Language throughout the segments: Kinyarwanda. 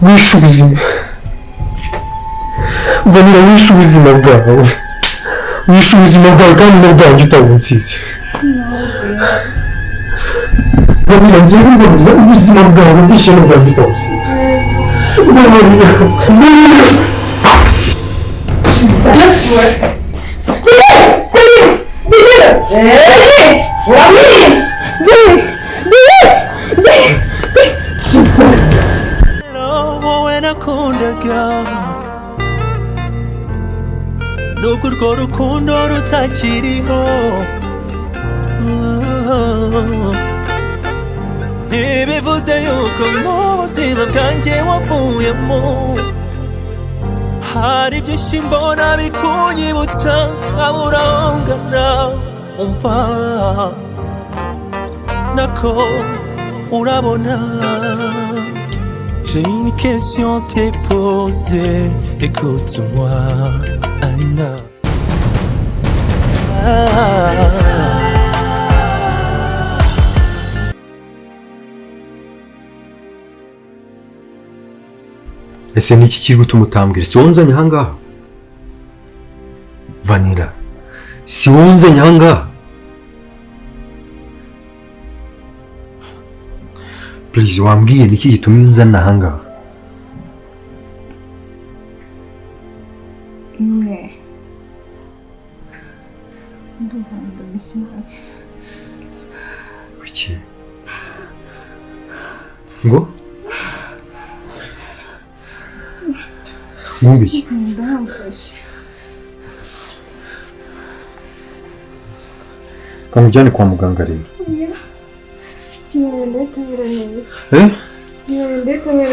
wishe ubuzima Vanessa wishe ubuzima bwawe wishe ubuzima bwawe kandi n'ubwanjye utabunsize Vanessa ngiye kubona ubuzima bwawe bwishe n'ubwanjye utabunsize nubwo urwo rukundo rutakiriho ntibivuze yuko mu buzima bwanjye wavuyemo hari byinshi mbona bikunyibutsa nkabura aho ngana umva nako urabona. J'ai une question à te poser, écoute-moi, Anna. Ese niki kiri gutuma utambwira? Si wonzanye ahangaha Vanessa, si wonzanye ahangaha. Please wambwiye niki gitumye unzana ahangaha? Imwe. Ndumva ndamisa. Kuki? Ngo? Ngubiki? Ndamufashe. Kamujyane kwa muganga rero.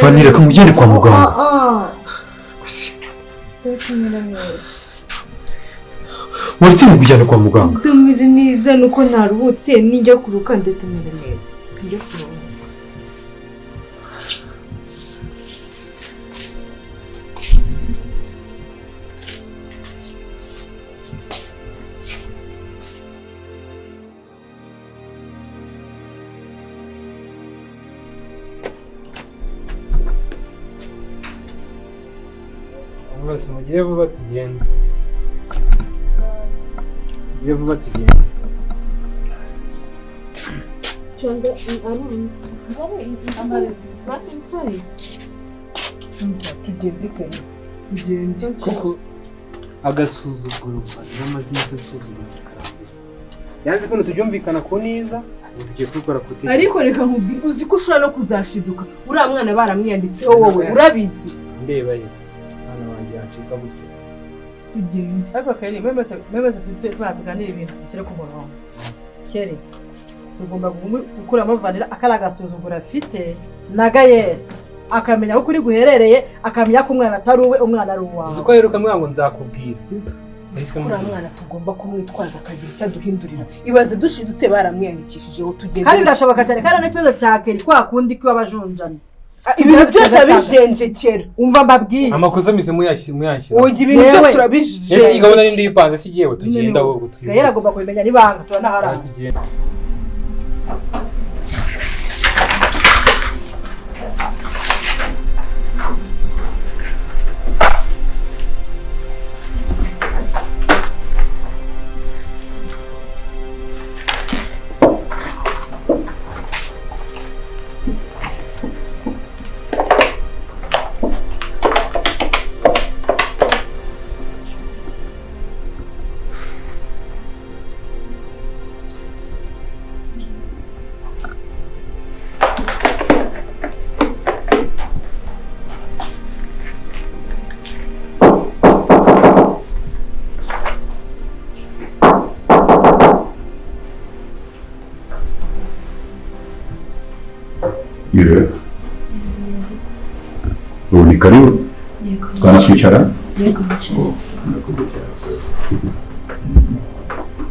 Vanessa kamujyane kwa muganga. Kusi. Waretse kujyana kwa muganga. Ndumira neza nuko ntaruhutse ninjya kuruka ndatumira neza. Njye kuruka. Bose mugiye vuba tugenda. Mugiye vuba tugenda. Chonda amare matintari. Tugende kare. Tugende. Kuko agasuzuguro n'amazina y'agasuzuguro karambye. Yanze ko tubyumvikana ko neza, tugiye kubikora kute. Ariko reka nkubwire uzi ko ushobora no kuzashiduka. Uriya mwana baramwiyanditseho wowe urabizi. Ndeba yese. Yacika gutyo tugende ariko kare memeze tuganira ibintu tukire ku murongo kere tugomba gukuramo Vanessa akaragasuzugura afite na Gael akamenya ko kuri guherereye akamenya ko umwana atari uwe umwana ari uwawe uko rero kamwe ngo nzakubwira uriya mwana tugomba kumwitwaza akagira icyo aduhindurira ibaze dushidutse baramwiyandikishijeho tugende kandi birashoboka cyane kandi n'ikibazo cya kere kwa kundi ko abajunjana ibintu byose abijenjekera umva mbabwiye amakosa mise muyashira ugi ibintu byose urabijenje ese igabona n'indi yipanze sigiyewe tugenda wo gutwiba Gael agomba kubimenya nibanga tubana haranga Yürü. Ni karibu. Twanakicara. Yego bicaye.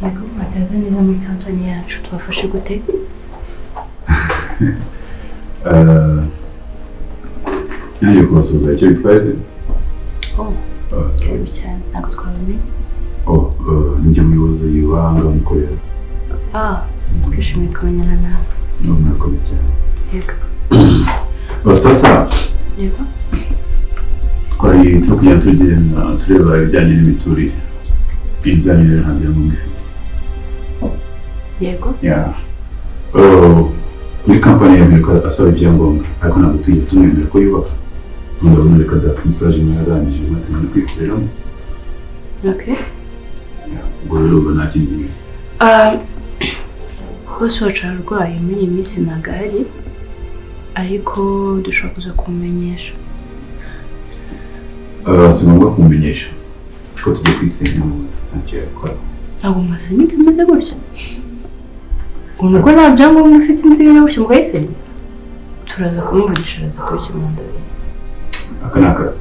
Yego bagaze neza muri kampani yacu twafashe gute? Yaje kubasuza icyo bitwaze. Karibu cyane ntabwo twabamenye. Ninjye muyobozi w'ahanga mukorera. Twishimiye kubanyana nawe. Murakoze cyane. Yego. Sasa. Yego. twari turi kujya tugenda tureba ibijyanye n'imiturire. Inzu yanyu rero nta byangombwa ifite. Yego. Muri kampani yemera ko asaba ibyangombwa ariko ntabwo twigeze tumwemera ko yubaka. Ndabona reka da message yarangije matemane kwikoreramo. Okay. Ubwo rero uba nta kindi gihe. Bose wacu ararwaye muri iyi minsi ntabwo ahari ariko dushobora kuza kumumenyesha. Si ngombwa kumumenyesha ko tugiye kwisenya ntacyo yakora. Ntabwo mwasenya inzu imeze gutya ngo nuko nta byangombwa ufite inzu imeze gutya mukayisenya. Turaza kumuvugisha araza kubikemura ndabizi. Aka ni akazi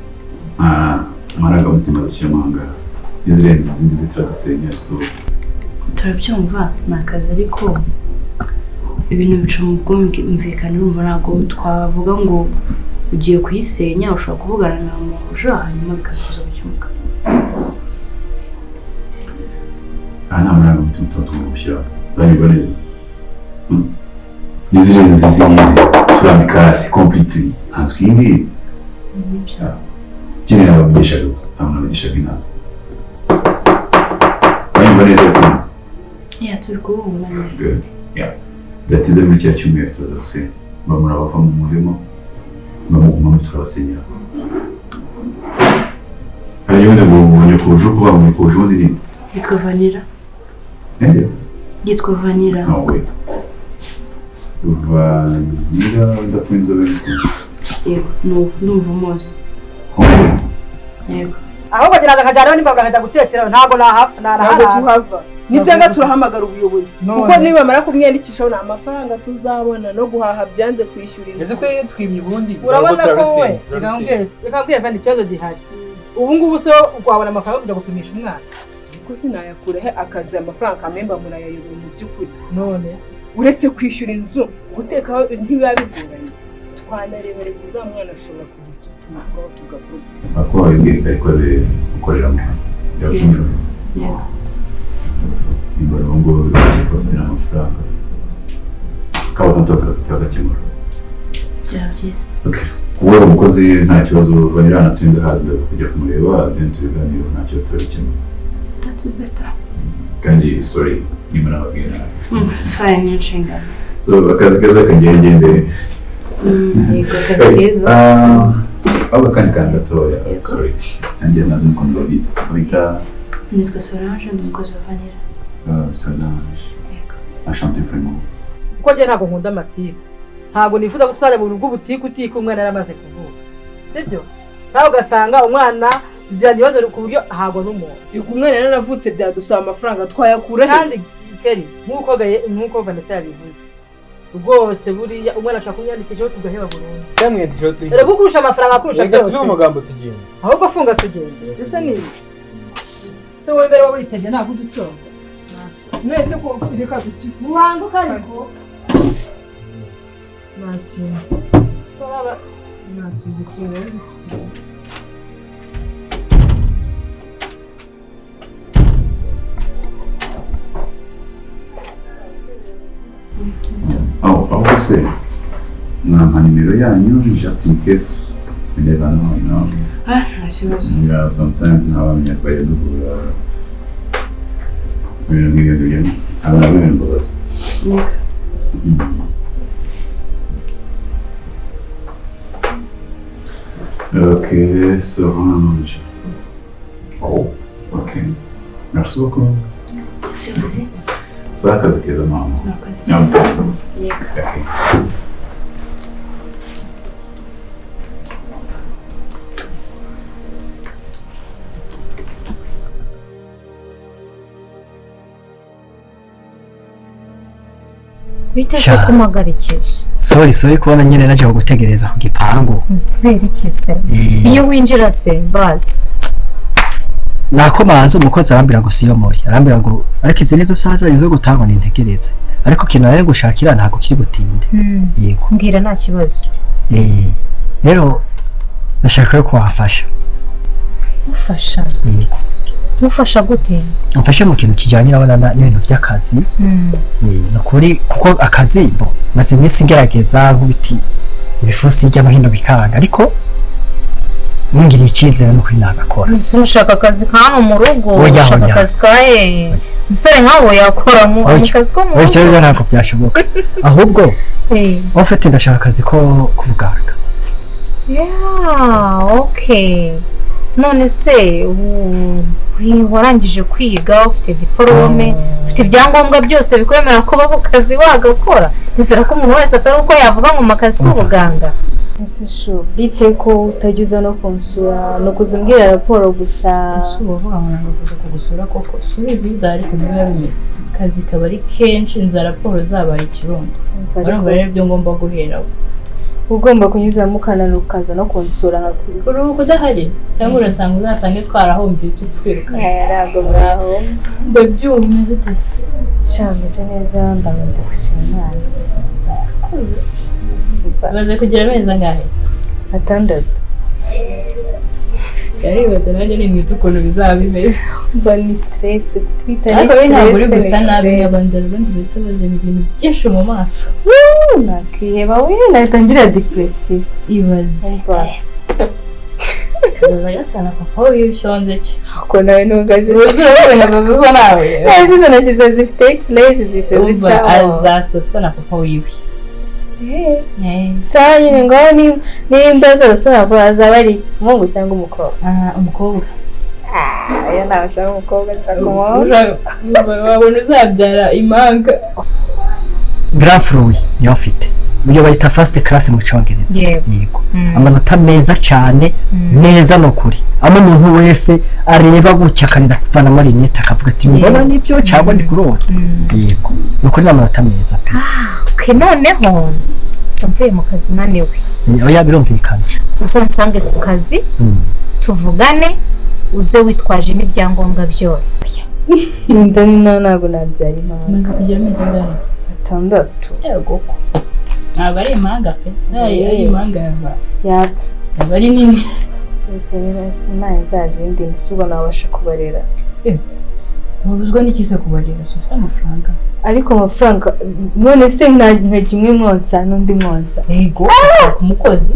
amarangamutima dushyiramo aha ngaha izirenze izindi zitarazisenya isura. Turabyumva ni akazi ariko ibintu bica mu bwumvikane urumva ntabwo twavuga ngo ugiye kuyisenya ushobora kuvugana na muntu hanyuma bikasoza gukemuka. Aha nta marangamutima tuba tugomba gushyiraho uranyumva neza. Izirenze izi turambika hasi completely ntanswe iyi ngiyi. Ikindi nabavugishaga ntabwo nabagishaga inama. Uranyumva neza ariko turi kubumva neza. Datize muri cya cyumweru tuza gusenya bamura bava mu murimo bamugumamo turabasenyera. Hari ubundi ngo ubonye kuje kuba mu kuje ubundi ni yitwa Vanilla. Yitwa Vanilla. Nawe Vanilla ndakunze inzobe. Yego numva umunsi. Yego. Aho bagiraga akajyana nimba bagahita gutekera ntabwo ntabwo tuhava. Nibyo turahamagara ubuyobozi kuko nibamara kumwiyandikishaho na amafaranga tuzabona no guhaha byanze kwishyura inzu. Ese ko twimye ubundi urabona ko we reka mbwira kandi ikibazo gihari ubu ngubu so wabona amafaranga kujya gupimisha umwana kuko sinayakura he akazi amafaranga kamemba murayayoboye mu by'ukuri none uretse kwishyura inzu gutekaho ntibiba bigoranye twanarebere kuri wa mwana ashobora kugira icyo tumukuraho tugaprofita ako babibwira ariko ukoje amahanga yatumira. Imbere ngo bafite n'amafaranga kabaza ntoto tukagakemura. Byiza. Okay. Uwo umukozi nta kibazo Vanilla natunda hazi ndaza kujya kumureba then tubiganira nta kibazo turabikemura. That's better. Kandi sorry nimba nababwira. It's fine nshinga. So akazi kaza kagende. Yego akazi keza. Aba kandi gatoya. Sorry. Andiye nazi ko ndabita. Nitwa Solange ndi umukozi wa Vanilla. Solange. Enchanté vraiment. Kuko njye ntabwo nkunda amatiku ntabwo nifuza ko tuzajya mu rugo butiku umwana yaramaze kuvuka sibyo nawe ugasanga umwana bijyanye ibibazo ku buryo ntabwo n'umuntu yego umwana yaranavutse byadusaba amafaranga twayakura kandi keri nk'uko Vanessa yabivuze rwose buriya umwana ashaka kumwandikishaho tugaheba burundu samwandikishaho tugenda rero gukurusha amafaranga akurusha byose tuve mu magambo tugenda ahubwo funga tugende ese ni se wowe mbere wabitege ntabwo udusonga mwese ko reka duki mubanguka ariko nakinze baba nakinze kintu Ahubwo se mwampa nimero yanyu just in case we never know, you know. Nta kibazo. Yeah, sometimes ntabamenya twajya duhura ibintu nk'ibyo ngibyo ntabwo nabimenya bose. Ok, Solange. Oh, ok. Merci beaucoup. Merci aussi. Ça, akazi keza mama. Yego. Okay. biteze kumuhagarikisha sorry kubona nyine naje gutegereza ku gipangu kubera iki se iyo winjira se basi nakomanze umukozi arambira ngo siyo muri arambira ngo ariko izi nizo saza izo gutangwa nintegereze ariko kintu nari gushakira ntabwo kiri butinde yego mbwira nta kibazo rero nashaka ko wafasha ufasha yego mufasha gute mfashe mu kintu kijyanye n'ibintu by'akazi nukuri kuko akazi bo maze iminsi ngerageza nk'ubiti ibifusi hirya no hino bikanga ariko ningiriye icyizere no kuri nagakora. Ese ushaka akazi ka hano mu rugo, Oya, ushaka oya. akazi ka umusore nkawe yakora mu kazi ko mu Oya, rugo. rero ntabwo byashoboka. Ahubwo ufite ndashaka akazi ko kubuganga. Yeah, okay. None se warangije kwiga, ufite diplome, ufite ibyangombwa byose bikwemera kuba ku kazi wagakora. Ndizera ko umuntu wese atari uko yavuga ngo mu kazi k'ubuganga. ese sho bite ko utagize no konsura no kuzumbwira raporo gusa. ese ubavuga ngo navuze kugusura koko subiza udari kubiba bimeze kazi kabari kenshi nza raporo zabaye ikirundo ariko rero byo ngomba guheraho ugomba kunyuzamo ukanana ukaza no konsura nka uruhuko udahari cyangwa urasanga uzasange twarahombiye tutwiruka ntabwo muraho ndabyumva umeze ute cyameze neza ndabona gushima Imana baze kugira amezi angahe 6 yaribaze nanjye nimwita ukuntu bizaba bimeze mba ni stress twita ariko we ntabwo uri gusa nabi nk'abandi ubundi bihita bazana ibintu byinshi mu maso nakiheba we natangira depression ibaze kaza yasana papa w'ishonze cyo ko nawe nugaze urabona bavuze nawe izo nagize zifite x-rays zise zicaho azasasa na papa wiwe saa nyine ngo nimba zose azaba ari umuhungu cyangwa umukobwa umukobwa aya ntawe ashaka umukobwa nshaka wabona uzabyara impanga Grand Fruit niyo afite uburyo bayita first class mu cyongereza. Yego amanota meza cyane neza no kuri ama umuntu wese areba gucya kanida kuvana muri neta akavuga ati mbona nibyo cyangwa ndi kurota. Yego nukuri amanota meza. Noneho mvuye mu kazi naniwe. Oya birumvikana. Usansange ku kazi tuvugane uze witwaje n'ibyangombwa byose. ndani ntabwo nabyara impanga maze kugira amezi angahe 6 yego ntabwo ari impanga pe ari impanga yaba ari nini cyane sinari zazindi ndisuba nabasha kubarera mubuzwa n'ikise kubarera ufite amafaranga ariko amafaranga none se nka kimwe mwonsa n'undi mwonsa yego ku mukozi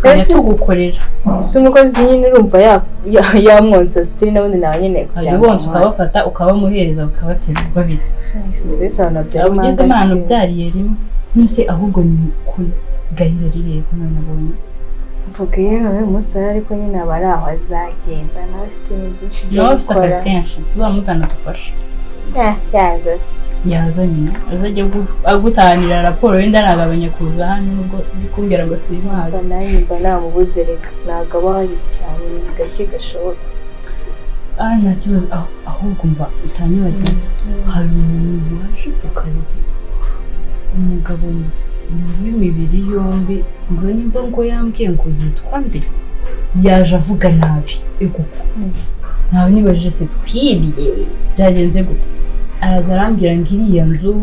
ese gukorera ese umukozi nyine urumva yamwonsa stili nabundi nawe nyine bonse ukabafata ukabamuhereza ukabatera babiri stress abanabyara ugeze impano byariye rimwe nuse ahubwo ni kuri Gael ririye ko nabonye mvuga yewe umusara ariko nyine abari aho azagenda nawe afite ibintu byinshi byo gukora afite akazi kenshi uzamuzana dufashe yazanye azajya agutahanira raporo wenda nagabanya kuza hano nubwo bikumbwira ngo simazi nanjye mba namubuze reka ntabwo aba hari cyane gake gashoboka nta kibazo ahubwo mva utanyibagiza hari umuntu waje ku kazi umugabo w'imibiri yombi ngo nimba ngo yambwiye ngo yitwa nde yaje avuga nabi ntawe nibajije se twibye byagenze gute araza arambwira ngo iriya nzu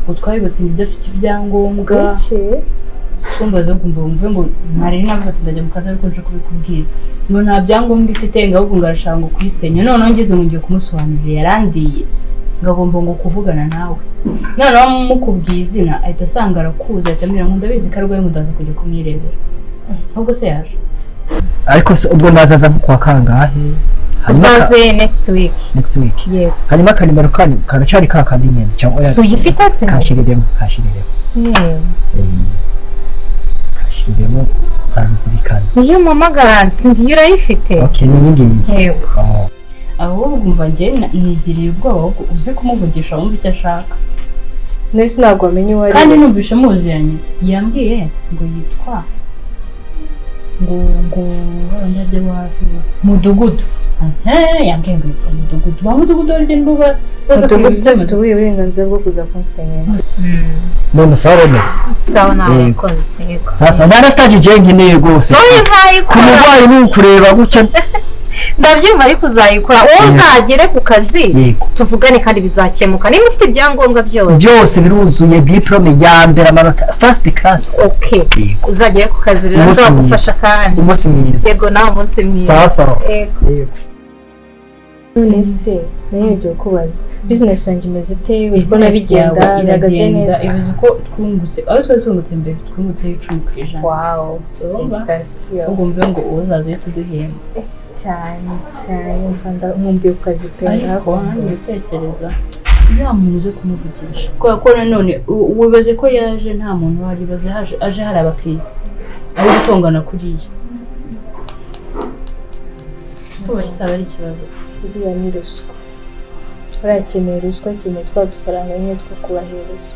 ngo twayibotse idafite ibyangombwa somba zo kumva umve ngo nari navuze ati ndajya mu kazi ariko nje kubikubwira ngo nta byangombwa ifite ngo ahubwo ngarashaka ngo kuyisenya noneho ngeze ngo ngiye kumusobanurira yarandiye ngagomba ngo kuvugana nawe noneho mukubwiye izina ahita asanga arakuza ahita ambwira ngo ndabizi ko arwaye ngo ndaza kujya kumwirebera ahubwo se yaje ariko ubwo nazaza nko kwa kangahe uzaze next week yego hanyuma kanimero karacari kakandi nyene cyangwa so yifite se kashiriremo zabizirikana niyo mpamagara singiyo urayifite okay ni ngiyi yego ahubwo umva njye nigiriye ubwoba uze kumuvugisha wumva icyo ashaka nese ntabwo amenye uwo ari kandi numvishe muziranye yambwiye ngo yitwa ngo ndajya hasi mudugudu yambwiye ngo yitwa mudugudu ba mudugudu urugendo ruba baza kubisaba tubuye uburenganzira bwo kuza kunsenyera none sawa remese sawa nawe koze yego sasa bana stage jengi ne gose kumugwayi ni ukureba gucya ndabyumva ariko uzayikora wowe uzagere ku kazi tuvugane kandi bizakemuka niba ufite ibyangombwa byose biruzuye diplome ya mbere amanota first class okay uzagere ku kazi rero nzagufasha kandi umunsi mwiza yego nawe umunsi mwiza sawa yego none se nayo ngiye kubaza business yanjye imeze ite ubona bigenda bihagaze neza ibizo ko twungutse aho twungutse mbere twungutse 10%. wow ugomba ngo uzaze tuduhemba cyane mfanda nkumbuye ku kazi pe ariko gutekereza nta muntu uze kumuvugisha kubera ko nanone wibaze ko yaje nta muntu wari baze aje hari abakiriya ari gutongana kuriya kuba kitaba ari ikibazo iriya ni ruswa urakeneye ruswa cyane twa dufaranga nyine two kubahereza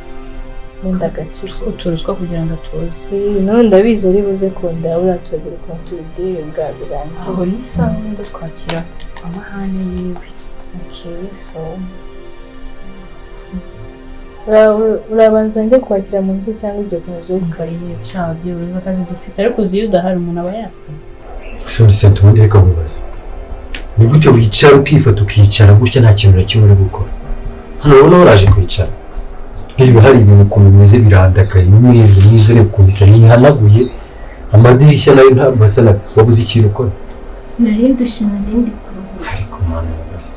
nenda agaciro uturuswa kugira ngo atuze none ndabizi ari buze kunda uratubwira ukuntu tubidire bwa birangiye aho ni sawa ndo twakira amahane yiwe so urabanza njye kwakira mu nzu cyangwa ibyo kunoza ukayiye cyangwa byibuze akazi dufite ariko uzi udahari umuntu aba yasize sori sente ubundi reka mubaza ni gute wicara ukifata ukicara gutya nta kintu na kimwe uri gukora hano urabona waraje kwicara reba hari ibintu ukuntu bimeze birandagaye mwiza reba ukuntu bisa ntihanaguye amadirishya nayo ntabwo asa na wabuze ikintu ukora nari ndushye narindi kuruhuka ariko mwana yabaze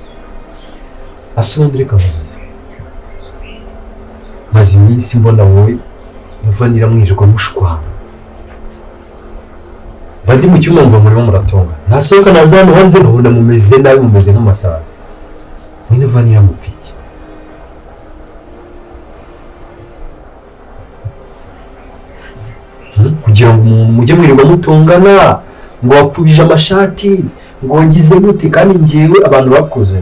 asa ubundi reka mubaza maze iminsi mbona wowe muvanira mwirirwa mushwana bandi mu cyuma ngo murimo muratonga nasohoka nazana hanze nkabona mumeze nabi mumeze nk'amasazi mwine vanira mupiki kugira ngo mujye mwirirwa mutongana ngo wapfubije amashati ngo ngize gute kandi ngewe abantu bakuze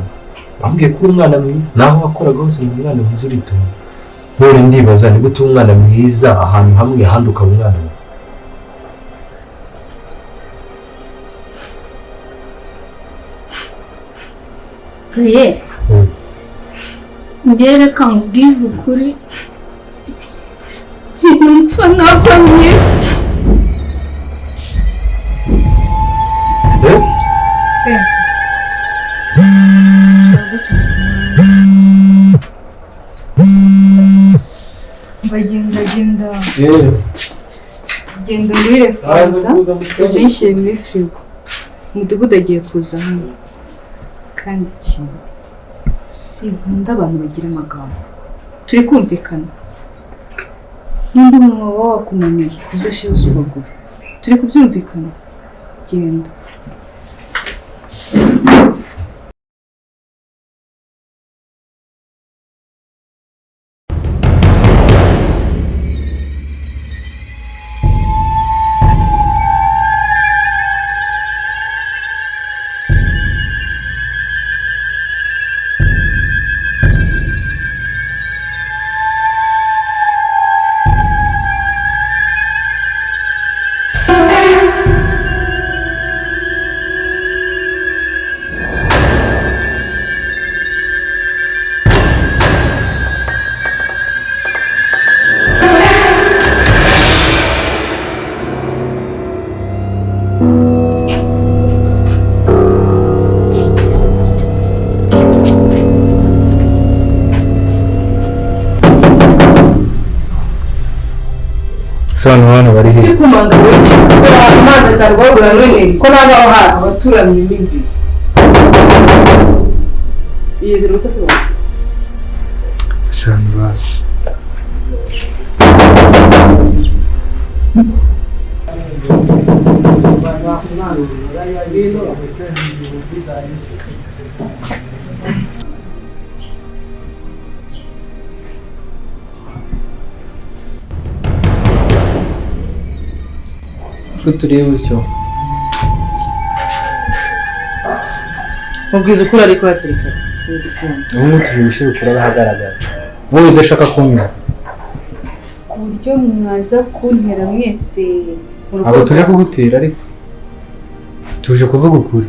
bambwiye ko umwana mwiza naho wakoraga hose ngo umwana mwiza uritonda none ndibaza ni gute umwana mwiza ahantu hamwe ahandi ukaba umwana mwiza ye ngereka nkubwize ukuri kintu mpfa navanye genda muri refanta uzishyire muri firigo umudugudu agiye kuza hano kandi ikindi sinkunda abantu bagira amagambo turi kumvikana n'undi muntu waba wakunaniye uzashyira usubagura turi kubyumvikana genda Sono hano bari he? Sikumanga wiki. Zara amazi cyarwagura none ko nabaho hafi abaturamye imbibi. Yeze rusase. Shani bazi. Turebe icyo mubwiza ukuri ariko hakirikare ubu tuje gushyira ukuri ahagaragara wowe udashaka kunywa ku buryo mwaza kuntera mwese ntabwo tuje kugutera ariko tuje kuvuga ukuri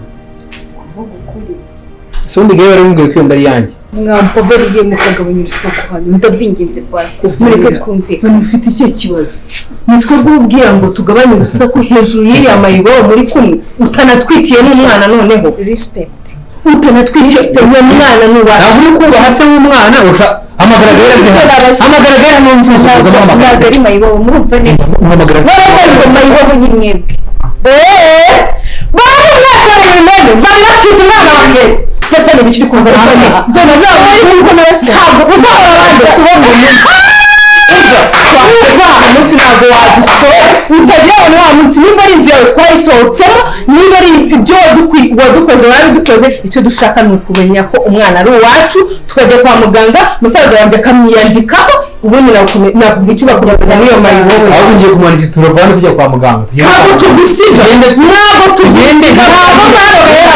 sundi Gael ari mubwiye ko iyo mbari yanjye mwampoberiye mukagabanya urusaku hano ndabinginze kwasi mureke twumvikane ufite ikihe kibazo nitwe bw'ubwira ngo tugabanye urusaku hejuru y'iriya mayibo muri kumwe utanatwitiye n'umwana noneho respect utanatwitiye n'umwana n'ubana ntabwo uri kubaha se w'umwana hamagara Gael mu nzu ntabwo ari mayibo murumva neza baravuga mayibo ni mwebwe bana nasara mu mwene bana kwita umwana wanjye ndetse n'ibikiri kuza zona zabo nuko nabasanga uzaba abandi tubona umunsi ntabwo wadusohoye utagira ngo wa munsi niba ari inzu yawe twayisohotsemo niba ari ibyo wadukoze warabidukoze icyo dushaka ni ukumenya ko umwana ari uwacu tukajya kwa muganga musaza wanjye akamwiyandikaho ubundi nakubwira icyo bakugezanya n'iyo mayibobo aho ugiye kumanika turavana tujya kwa muganga ntabwo tugusiga ntabwo tugusiga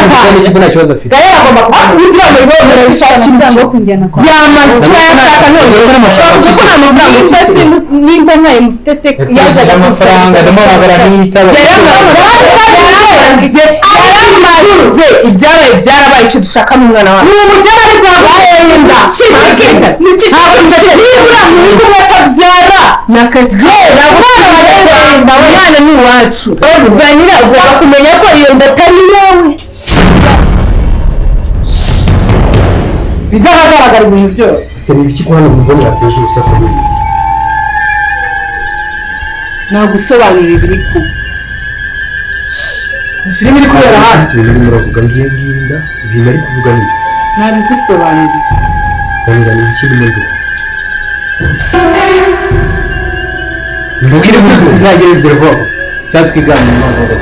ntabwo nta kibazo afite Gael agomba kugira amayibobo murabishakira ngo kunjyana kwa yashaka none kuko nta mafaranga nimba ntayo mufite se yazaga amafaranga ndamubagara n'itaba yaramaze ibyabaye byarabaye icyo dushaka n'umwana wawe ni umutera ari kwa bahenda ntabwo ntakibura niba umwatabyara ni akazi umwana ni uwacu vanira ugomba kumenya ko iyo nda atari iyawe bidahagaragara ibintu byose ese ni ibiki kuhana umuvunira ateje urusaku rw'ibiki nagusobanurira ibiri kuba filime iri kubera hasi ibintu muravuga ngiyenginda ibintu ari kuvuga ni ntabigusobanurira vanira ni iki ni mwe ngiri muri sizagire ibyo vuba cyatwigana mu modoka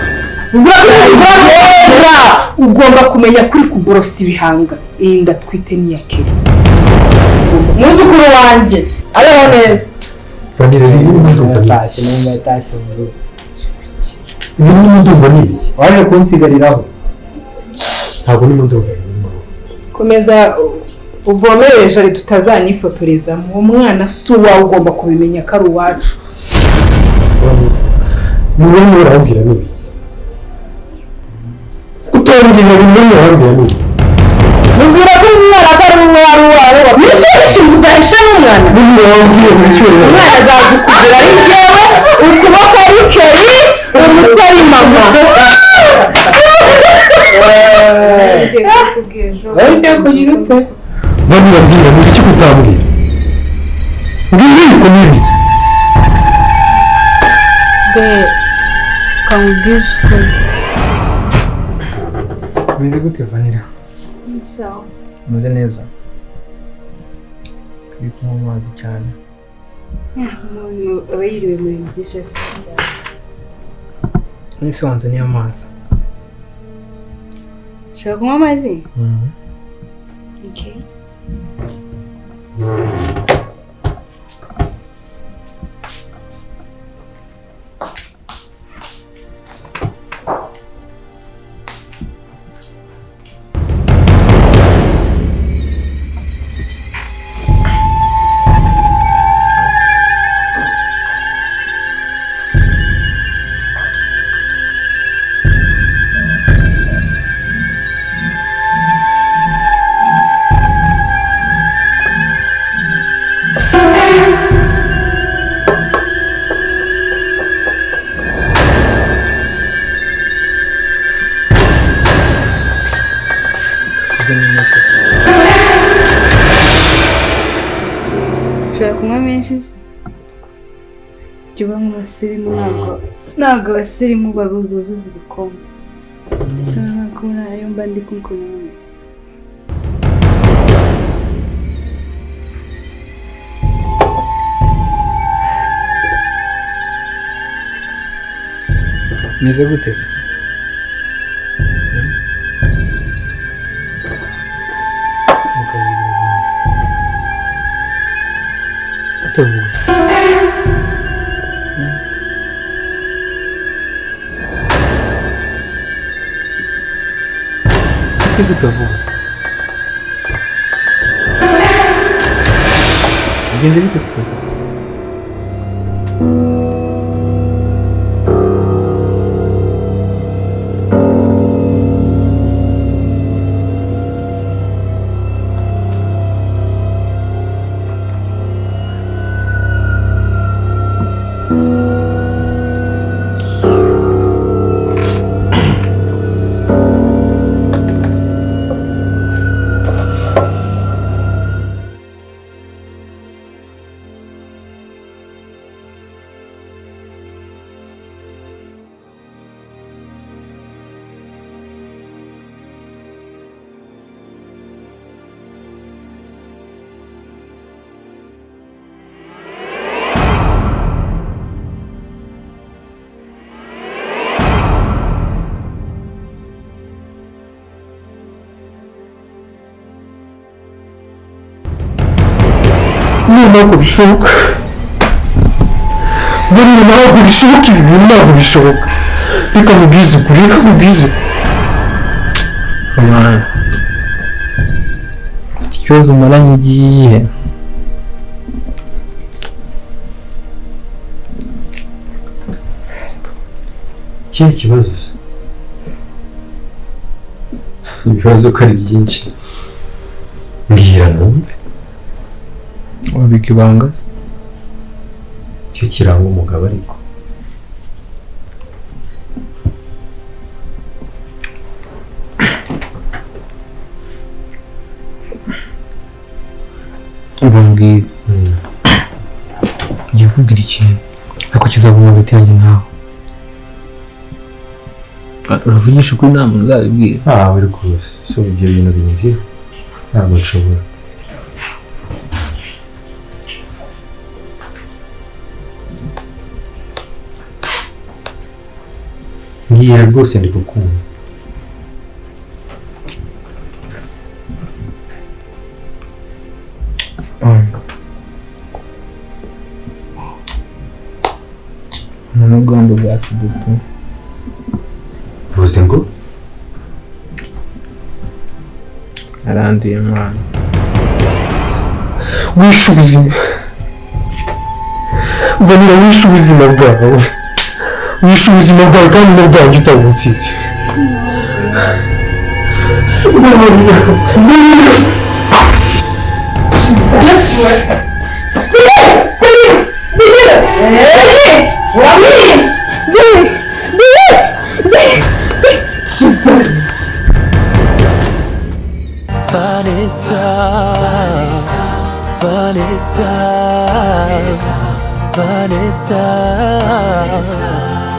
ugomba kumenya kuri kuborosa ibihanga iyi ndatwite ni yakera muzukuru wanjye abeho neza vanira ibintu ndumva ibintu ndumva ni ibiki waje kunsigariraho ntabwo ni ndumva komeza uvomere jari tutazanifotoreza uwo mwana si uwawe ugomba kubimenya ko ari uwacu niba murambwira ni ibiki utambwira bimwe murambwira ni ibiki mubwira ko umwana atari uwawe mwese wishinga uzahisha n'umwana umwana azaza ukugura ari njyewe ukuboko ari keri umutwe ari mama vanira mbwira ni ibiki kutambwira mbwira yuko ni ibiki kamubwizwe umeze gute vanira sawa umeze neza turi kunywa amazi cyane umuntu aba yiriwe muri byinshi afite cyane n'isi wanze niyo amazi ushaka kunywa amazi okay ushaka kunywa menshi jya uba nk'abasirimu ntabwo abasirimu buzuza ibikombe ese ntabwo nayo mba ndi kumukora meze gute se utavuga ute utavuga bigenze bite kutavuga ntabwo bishoboka ntabwo bishoboka ibi bintu ntabwo bishoboka reka mubwize ukuri Kamana mfite ikibazo umaranye igihe ikihe kibazo se ibibazo ko ari byinshi mbwira numve wabika ibanga cyo kiranga umugabo ariko umva mbwira ngiye kukubwira ikintu ariko kizaguma hagati yanjye nawe uravugisha ukuri nta muntu uzabibwira ntawe rwose so ibyo bintu binziho ntabwo nshobora mbwira rwose ndi gukunda n'urugamba rwa sidutu uvuze ngo aranduye mwana wishe ubuzima Vanessa wishe ubuzima bwawe kandi n'ubwanjye utabunsize Vanessa